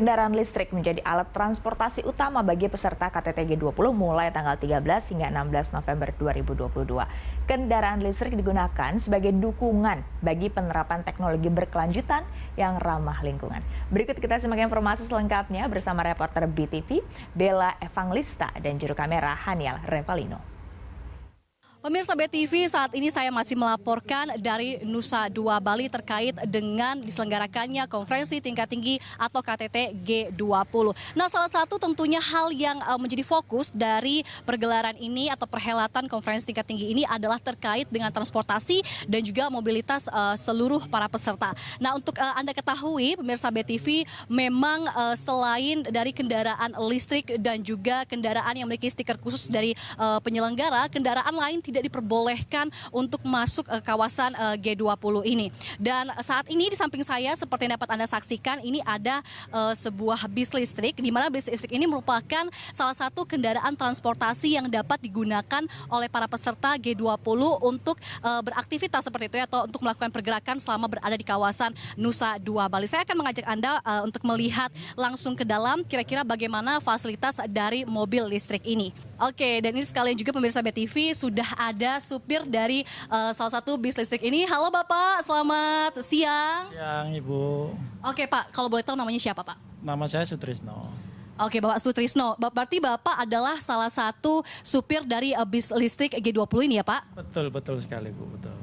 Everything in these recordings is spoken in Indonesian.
Kendaraan listrik menjadi alat transportasi utama bagi peserta KTT G20 mulai tanggal 13 hingga 16 November 2022. Kendaraan listrik digunakan sebagai dukungan bagi penerapan teknologi berkelanjutan yang ramah lingkungan. Berikut kita simak informasi selengkapnya bersama reporter BTV, Bella Evangelista, dan juru kamera Haniel Revalino. Pemirsa BTV, saat ini saya masih melaporkan dari Nusa Dua Bali terkait dengan diselenggarakannya konferensi tingkat tinggi atau KTT G20. Nah, salah satu tentunya hal yang menjadi fokus dari pergelaran ini atau perhelatan konferensi tingkat tinggi ini adalah terkait dengan transportasi dan juga mobilitas seluruh para peserta. Nah, untuk Anda ketahui, pemirsa BTV, memang selain dari kendaraan listrik dan juga kendaraan yang memiliki stiker khusus dari penyelenggara, kendaraan lain tidak diperbolehkan untuk masuk kawasan G20 ini. Dan saat ini di samping saya seperti yang dapat Anda saksikan, ini ada sebuah bis listrik, di mana bis listrik ini merupakan salah satu kendaraan transportasi yang dapat digunakan oleh para peserta G20 untuk beraktivitas seperti itu ya, atau untuk melakukan pergerakan selama berada di kawasan Nusa Dua Bali. Saya akan mengajak Anda untuk melihat langsung ke dalam kira-kira bagaimana fasilitas dari mobil listrik ini. Oke, dan ini sekalian juga pemirsa BTV, sudah ada supir dari salah satu bis listrik ini. Halo Bapak, selamat siang. Siang Ibu. Oke Pak, kalau boleh tahu namanya siapa Pak? Nama saya Sutrisno. Oke Bapak Sutrisno, berarti Bapak adalah salah satu supir dari bis listrik G20 ini ya Pak? Betul sekali Bu, betul.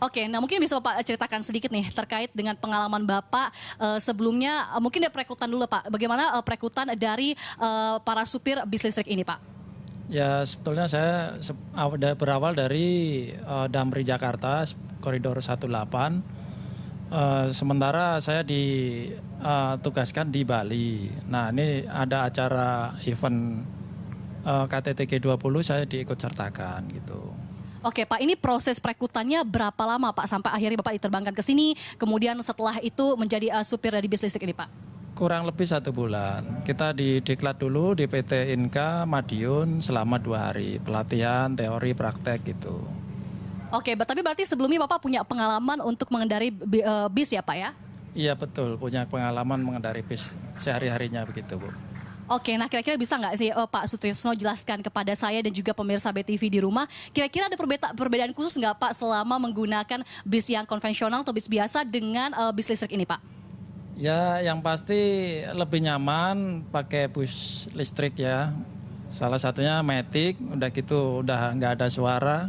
Oke, nah mungkin bisa Bapak ceritakan sedikit nih terkait dengan pengalaman Bapak sebelumnya, mungkin dari perekrutan dulu Pak. Bagaimana perekrutan dari para supir bis listrik ini Pak? Ya sebetulnya saya berawal dari Damri Jakarta, koridor 18. Sementara saya ditugaskan di Bali. Nah ini ada acara event KTT G20, saya diikut sertakan gitu. Oke Pak, ini proses perekrutannya berapa lama Pak sampai akhirnya Bapak diterbangkan ke sini, kemudian setelah itu menjadi supir dari bis listrik ini Pak? Kurang lebih 1 bulan. Kita didiklat dulu di PT Inka Madiun selama 2 hari. Pelatihan, teori, praktek gitu. Oke, tapi berarti sebelumnya Bapak punya pengalaman untuk mengendarai bis ya Pak ya? Iya betul, punya pengalaman mengendarai bis sehari-harinya begitu Bu. Oke, nah kira-kira bisa nggak sih Pak Sutrisno jelaskan kepada saya dan juga pemirsa BTV di rumah, kira-kira ada perbedaan khusus nggak Pak selama menggunakan bis yang konvensional atau bis biasa dengan bis listrik ini Pak? Ya yang pasti lebih nyaman pakai bus listrik ya. Salah satunya Matic, udah gitu udah nggak ada suara.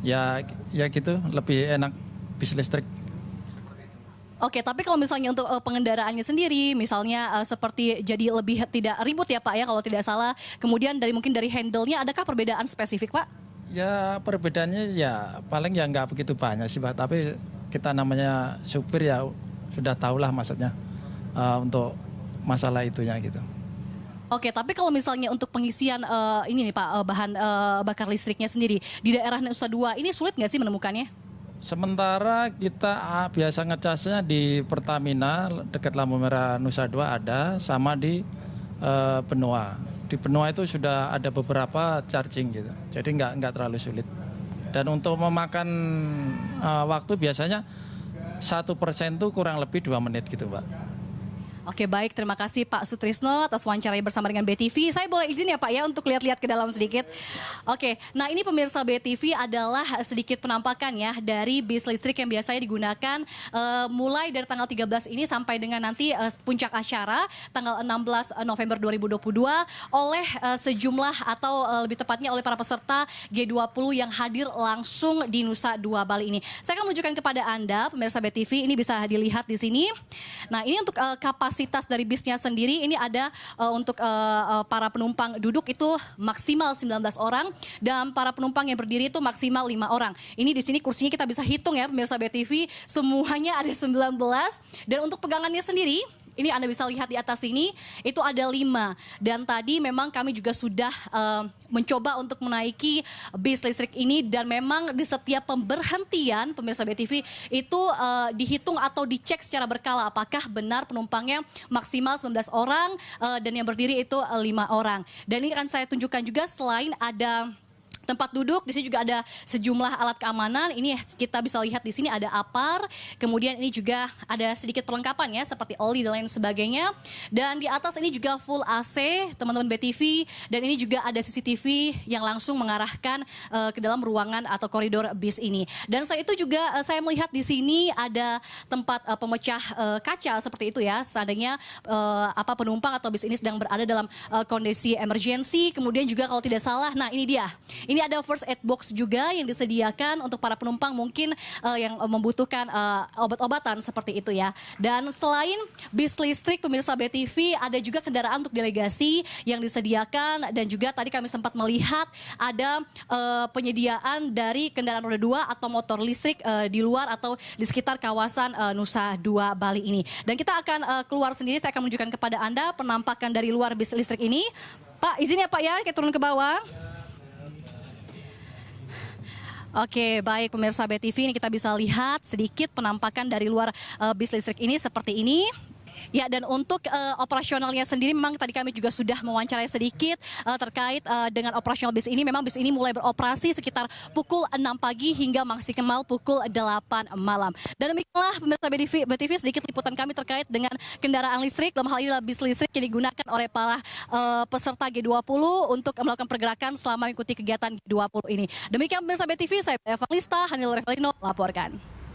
Ya gitu lebih enak bis listrik. Oke, tapi kalau misalnya untuk pengendaraannya sendiri, misalnya seperti jadi lebih tidak ribut ya Pak ya kalau tidak salah. Kemudian mungkin dari handle-nya adakah perbedaan spesifik Pak? Ya perbedaannya ya paling ya nggak begitu banyak sih Pak. Tapi kita namanya supir ya sudah tahulah maksudnya untuk masalah itunya gitu. Oke, tapi kalau misalnya untuk pengisian ini nih Pak, bahan bakar listriknya sendiri di daerah Nusa Dua ini sulit nggak sih menemukannya? Sementara kita biasa ngecasnya di Pertamina dekat lampu merah Nusa Dua ada, sama di Benoa. Di Benoa itu sudah ada beberapa charging gitu, jadi nggak terlalu sulit. Dan untuk memakan waktu biasanya 1% tuh kurang lebih 2 menit gitu Pak. Oke baik, terima kasih Pak Sutrisno atas wawancaranya bersama dengan BTV. Saya boleh izin ya Pak ya untuk lihat-lihat ke dalam sedikit. Oke, nah ini pemirsa BTV adalah sedikit penampakan ya dari bis listrik yang biasanya digunakan mulai dari tanggal 13 ini sampai dengan nanti puncak acara tanggal 16 November 2022 oleh sejumlah atau lebih tepatnya oleh para peserta G20 yang hadir langsung di Nusa Dua Bali ini. Saya akan menunjukkan kepada Anda pemirsa BTV, ini bisa dilihat di sini. Nah ini untuk kapasitas dari bisnya sendiri, ini ada untuk para penumpang duduk itu maksimal 19 orang dan para penumpang yang berdiri itu maksimal 5 orang. Ini di sini kursinya kita bisa hitung ya pemirsa BTV, semuanya ada 19 dan untuk pegangannya sendiri ini Anda bisa lihat di atas sini, itu ada 5. Dan tadi memang kami juga sudah mencoba untuk menaiki bis listrik ini dan memang di setiap pemberhentian pemirsa BTV itu dihitung atau dicek secara berkala apakah benar penumpangnya maksimal 19 orang dan yang berdiri itu 5 orang. Dan ini akan saya tunjukkan juga selain ada tempat duduk. Di sini juga ada sejumlah alat keamanan. Ini kita bisa lihat di sini ada APAR. Kemudian ini juga ada sedikit perlengkapan ya seperti oli dan lain sebagainya. Dan di atas ini juga full AC, teman-teman BTV. Dan ini juga ada CCTV yang langsung mengarahkan ke dalam ruangan atau koridor bis ini. Dan selain itu juga saya melihat di sini ada tempat pemecah kaca seperti itu ya. Seandainya penumpang atau bis ini sedang berada dalam kondisi emergensi. Kemudian juga kalau tidak salah, nah ini dia. Ini ada first aid box juga yang disediakan untuk para penumpang mungkin yang membutuhkan obat-obatan seperti itu ya. Dan selain bis listrik pemirsa BTV, ada juga kendaraan untuk delegasi yang disediakan dan juga tadi kami sempat melihat ada penyediaan dari kendaraan roda 2 atau motor listrik di luar atau di sekitar kawasan Nusa Dua Bali ini. Dan kita akan keluar sendiri, saya akan menunjukkan kepada Anda penampakan dari luar bis listrik ini. Pak, izin ya Pak ya, kita turun ke bawah. Oke, baik pemirsa BTV, ini kita bisa lihat sedikit penampakan dari luar bis listrik ini seperti ini. Ya, dan untuk operasionalnya sendiri memang tadi kami juga sudah mewawancarai sedikit terkait dengan operasional bis ini. Memang bis ini mulai beroperasi sekitar pukul 6 pagi hingga maksimal pukul 8 malam. Dan demikianlah pemirsa BTV sedikit liputan kami terkait dengan kendaraan listrik. Dalam hal ini adalah bis listrik yang digunakan oleh para peserta G20 untuk melakukan pergerakan selama mengikuti kegiatan G20 ini. Demikian pemirsa BTV, saya Evangelista Hanil Revelino melaporkan.